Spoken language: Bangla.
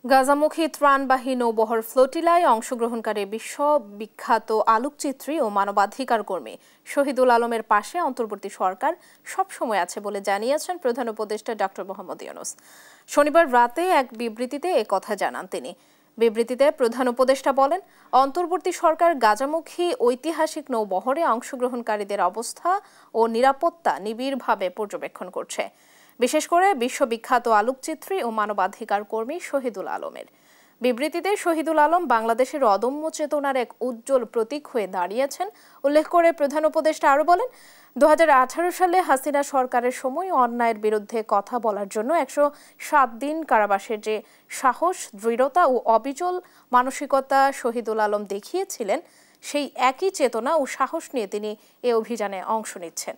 গাজামুখী ত্রাণবাহী নৌবহর ফ্লোটিলায় অংশগ্রহণকারী বিশ্ববিখ্যাত আলোকচিত্রী ও মানবাধিকার কর্মী শহীদুল আলমের পাশে অন্তর্বর্তী সরকার সবসময় আছে বলে জানিয়েছেন প্রধান উপদেষ্টা ডক্টর মোহাম্মদ ইউনূস। শনিবার রাতে এক বিবৃতিতে একথা জানান তিনি। বিবৃতিতে প্রধান উপদেষ্টা বলেন, অন্তর্বর্তী সরকার গাজামুখী ঐতিহাসিক নৌবহরে অংশগ্রহণকারীদের অবস্থা ও নিরাপত্তা নিবিড়ভাবে পর্যবেক্ষণ করছে, বিশেষ করে বিশ্ববিখ্যাত আলোকচিত্রী ও মানবাধিকার কর্মী শহীদুল আলমের। বিবৃতিতে শহীদুল আলম বাংলাদেশের অদম্য চেতনার এক উজ্জ্বল প্রতীক হয়ে দাঁড়িয়েছেন উল্লেখ করে প্রধান উপদেষ্টা আরও বলেন, 2018 সালে হাসিনা সরকারের সময় অন্যায়ের বিরুদ্ধে কথা বলার জন্য 107 দিন কারাবাসের যে সাহস, দৃঢ়তা ও অবিচল মানসিকতা শহীদুল আলম দেখিয়েছিলেন, সেই একই চেতনা ও সাহস নিয়ে তিনি এ অভিযানে অংশ নিচ্ছেন।